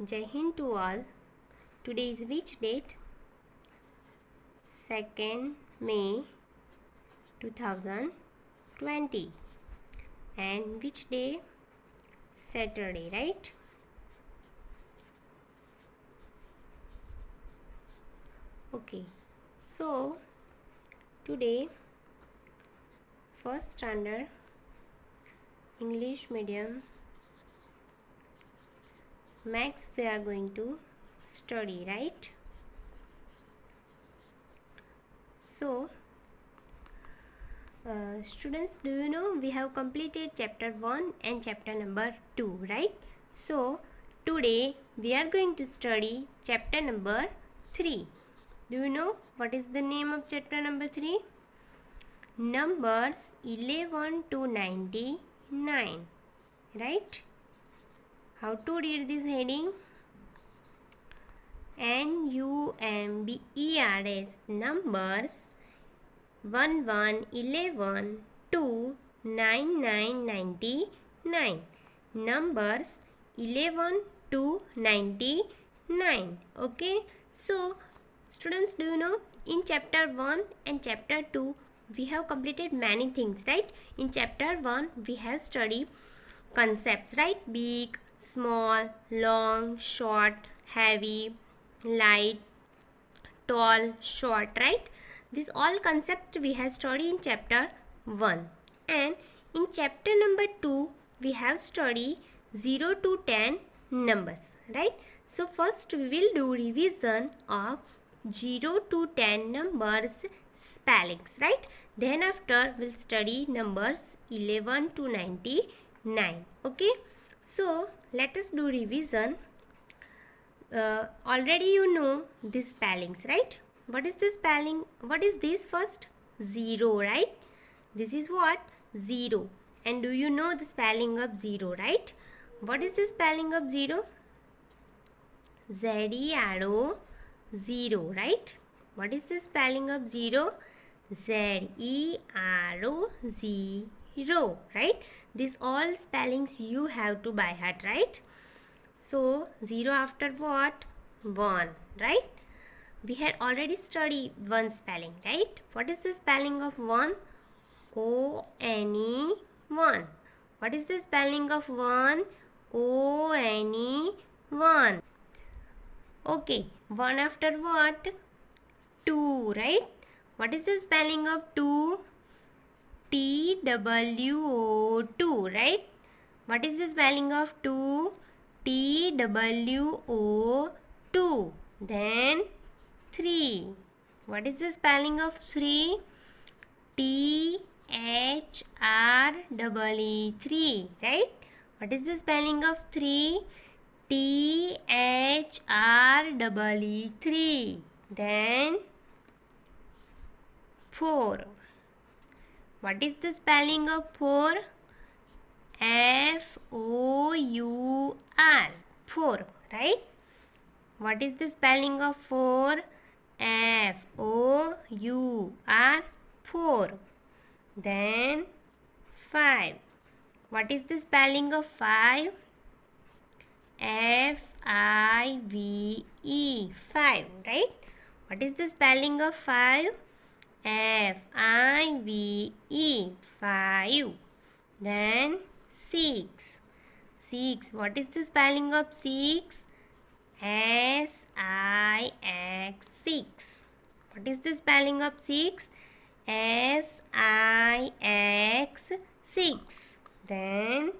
Jai Hind to all. Today is which date? 2nd May 2020. And which day? Saturday, right? Okay. So, today, first standard English medium maths we are going to study, right? So, students, do you know we have completed chapter 1 and chapter number 2, right? So, today we are going to study chapter number 3. Do you know what is the name of chapter number 3? Numbers 11 to 99, right? How to read this heading? NUMBERS, numbers 11, 11 to 99, 99. Numbers 11 to 99. Okay. So, students, do you know in chapter 1 and chapter 2 we have completed many things, right? In chapter 1 we have studied concepts, right? Big, small, long, short, heavy, light, tall, short, right? These all concepts we have studied in chapter 1. And in chapter number 2 we have studied 0 to 10 numbers, right? So first we will do revision of 0 to 10 numbers spellings, right? Then after we'll study numbers 11 to 99. Okay. So let us do revision. Already you know these spellings, right? What is this spelling? What is this first? 0, right? This is what? 0. And do you know the spelling of 0, right? What is the spelling of 0? Z-E-R-O, 0, right? What is the spelling of 0? Z-E-R-O, 0, right? These all spellings you have to by heart, right? So, 0 after what? 1, right? We had already studied one spelling, right? What is the spelling of 1? O-N-E, 1. What is the spelling of 1? O-N-E, 1. Okay, 1 after what? 2, right? What is the spelling of 2? T-W-O-2, right? What is the spelling of 2? T-W-O-2. Then 3. What is the spelling of 3? T-H-R-E-E, 3, right? What is the spelling of 3? T-H-R-E-E, 3. Then 4. What is the spelling of 4? F-O-U-R, 4, right? What is the spelling of 4? F-O-U-R, 4. Then 5. What is the spelling of 5? F-I-V-E, 5, right? What is the spelling of 5? F-I-V-E, 5. Then 6. 6. What is the spelling of 6? S-I-X, 6. What is the spelling of 6? S-I-X, 6. Then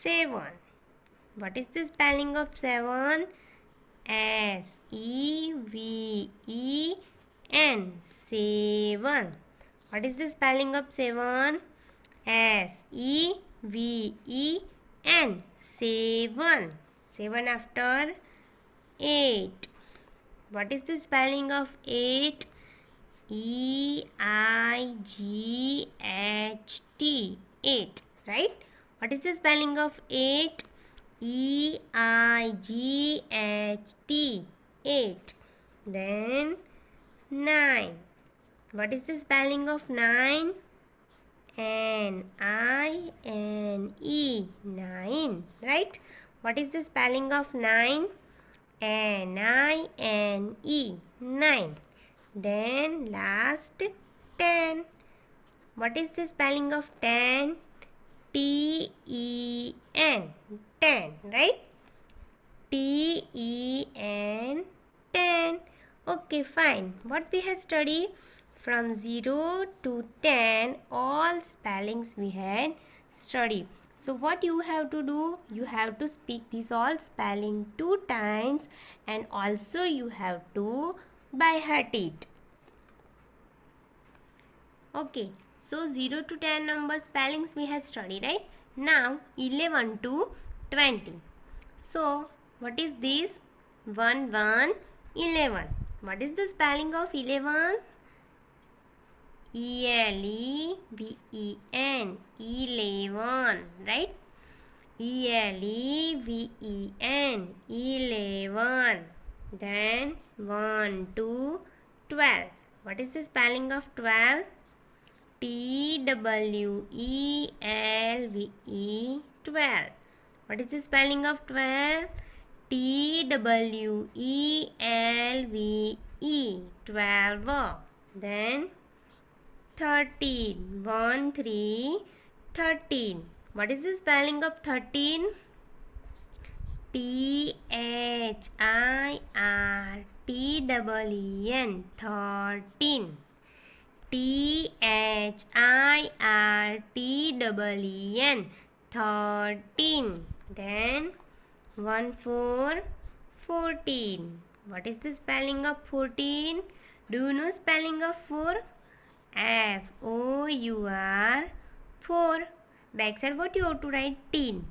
7. What is the spelling of 7? S-E-V-E-N, 7. What is the spelling of 7? S-E-V-E-N, 7. 7 after 8. What is the spelling of 8? E-I-G-H-T, 8, right? What is the spelling of 8? E-I-G-H-T, 8. Then 9. What is the spelling of 9? N-I-N-E, 9, right? What is the spelling of 9? N-I-N-E, 9. Then last 10. What is the spelling of 10? T-E-N, 10, right? T-E-N, 10. Okay, fine. What we have studied? From 0 to 10, all spellings we had studied. So what you have to do? You have to speak this all spelling 2 times, and also you have to by heart it. Okay, so 0 to 10 number spellings we have studied, right? Now 11 to 20. So what is this? 1, 1, 11. What is the spelling of 11? E-L-E-V-E-N, 11, right? E-L-E-V-E-N, 11. Then 1, 2, 12. What is the spelling of 12? T-W-E-L-V-E, 12. What is the spelling of 12? T-W-E-L-V-E, 12. Then 13, 1, 3, 13. What is the spelling of 13? T-H-I-R-T-E-E-N, 13. T-H-I-R-T-E-E-N, 13. Then 1, 4, 14. What is the spelling of 14? Do you know spelling of 4? F-O-U-R, 4. Backside what you have to write? Teen.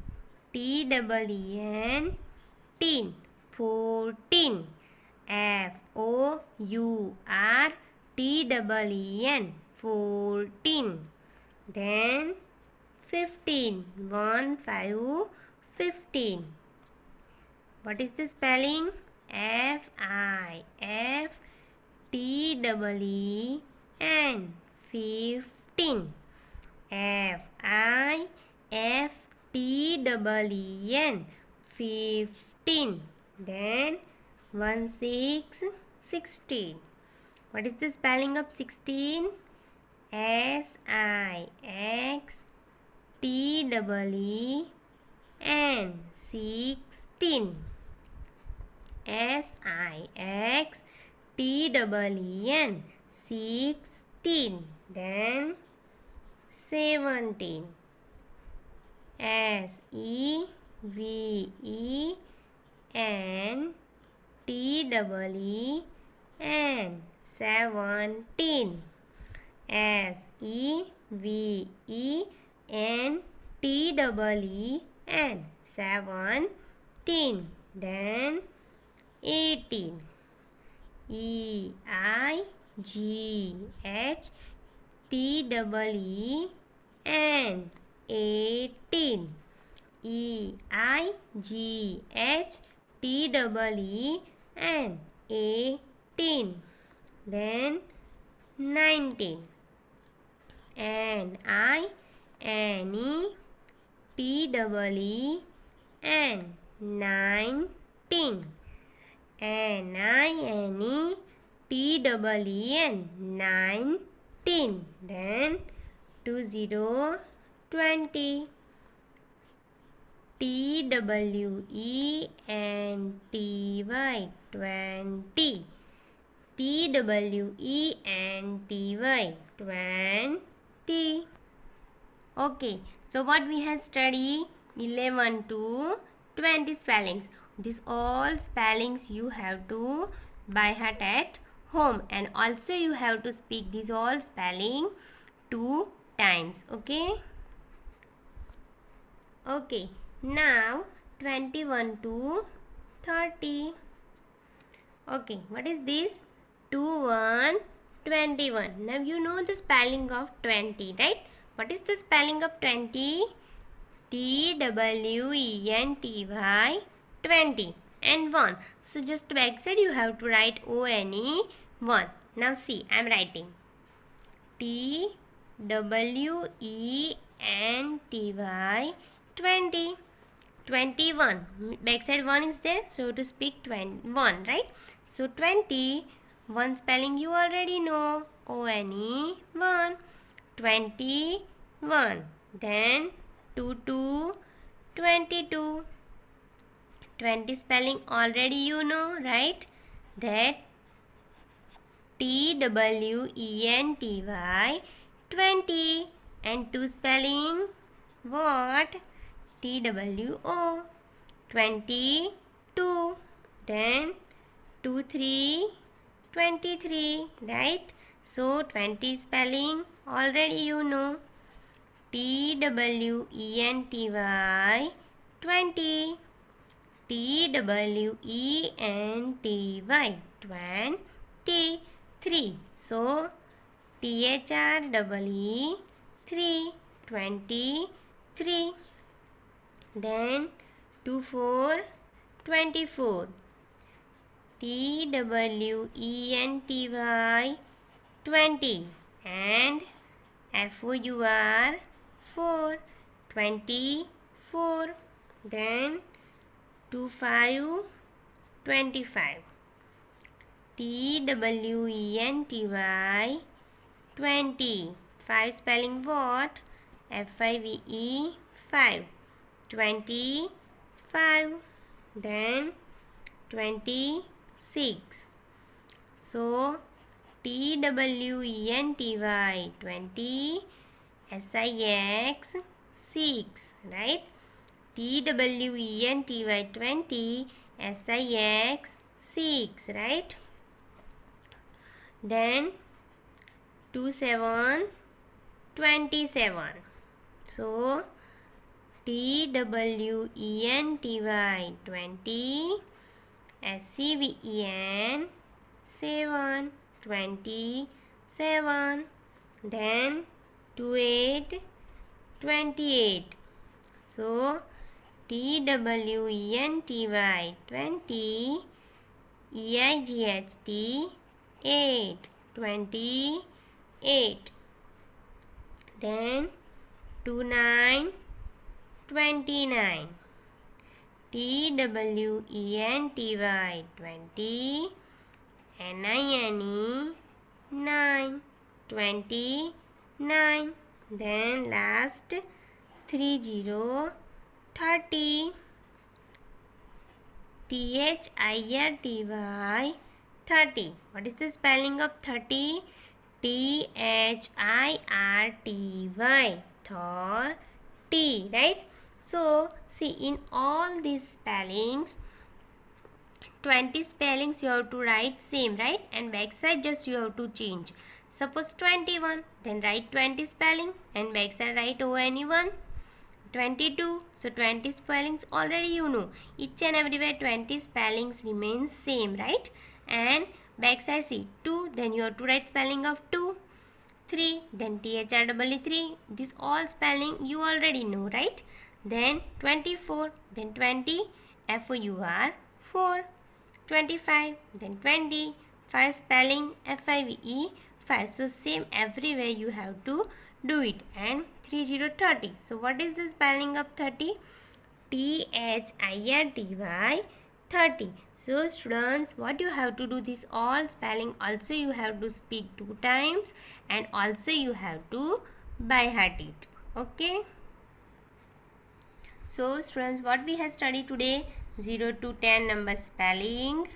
T-E-E-N, teen. 14. F-O-U-R, T-E-E-N, 14. Then 15. 1, 5, 15. What is the spelling? F-I-F-T-E-E-N, 15. F-I-F-T-E-E-N, 15. Then 1, 6, 16. What is the spelling of 16? S-I-X-T-E-E-N, 16. S-I-X-T-E-E-N, 16. Then 17. S-E-V-E-N-T-E-E-N, 17. S-E-V-E-N-T-E-E-N, 17. Then 18. E-I-G-H-T-E-E-N, 18. E-I-G-H-T-E-E-N, 18. Then 19. N-I-N-E-T-E-E-N, 19. N-I-N-E-T-E-E-N, 19. Then 20, 20. T-W-E-N-T-Y, 20. T-W-E-N-T-Y, 20. Okay, so what we have studied? 11 to 20 spellings. These all spellings you have to by heart at home, and also you have to speak these all spelling 2 times. Okay. Okay, now 21 to 30. Okay, what is this? 2, 1, 21. Now you know the spelling of 20, right? What is the spelling of 20? T-W-E-N-T-Y, 20. And 1. So just backside you have to write O-N-E, 1. Now see, I am writing T-W-E-N-T-Y, 20. 21. Backside 1 is there, so to speak 21, right? So 20, one spelling you already know, O-N-E, 1, 21. Then 2, 22. 20 spelling already you know, right? That T-W-E-N-T-Y, 20. And 2 spelling what? T-W-O, 22. Then 2, 3, 23, right? So 20 spelling already you know. T-W-E-N-T-Y, 20. T-W-E-N-T-Y, 23. So T-H-R-E-E, 3, 23. Then 2, 4, 24. T-W-E-N-T-Y, 20. And F-O-U-R, 4, 24. Then 2, 5, 25. T-W-E-N-T-Y, 20. 5 spelling what? F-I-V-E, 5. 25. Then 26. So T-W-E-N-T-Y, 20. S-I-X, 6, right? T-W-E-N-T-Y, 20, S-I-X, 6, right? Then 2, 7, 27. So T-W-E-N-T-Y, 20, S-E-V-E-N, 7, 27. Then 2, 8, 28. So T-W-E-N-T-Y, 20, E-I-G-H-T, 8, 28. Then 2, 9, 29. T-W-E-N-T-Y, 20, N-I-N-E, 9, 29. Then last 3, 0, 30. T-H-I-R-T-Y, 30. What is the spelling of 30? T-H-I-R-T-Y, 30, right? So see, in all these spellings, 20 spellings you have to write same, right? And backside just you have to change. Suppose 21, then write 20 spelling and backside write O-N-E-1. 22, so 20 spellings already you know. Each and everywhere 20 spellings remain same, right? And backside see 2, then you have to write spelling of 2. 3, then T-H-R-E-E, 3. This all spelling you already know, right? Then 24, then 20, F-O-U-R, 4. 25, then 20, 5 spelling F-I-V-E, 5. So same everywhere you have to do it. And 3, 0, 30. So what is the spelling of 30? T-H-I-R-T-Y, 30. So students, what you have to do, this all spelling also you have to speak 2 times and also you have to by heart it. Okay. So students, what we have studied today, 0 to 10 number spelling,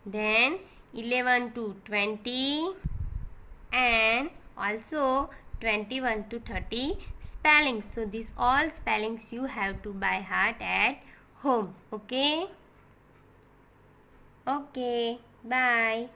then 11 to 20 and also 21 to 30 spellings. So these all spellings you have to by heart at home. Okay. Okay. Bye.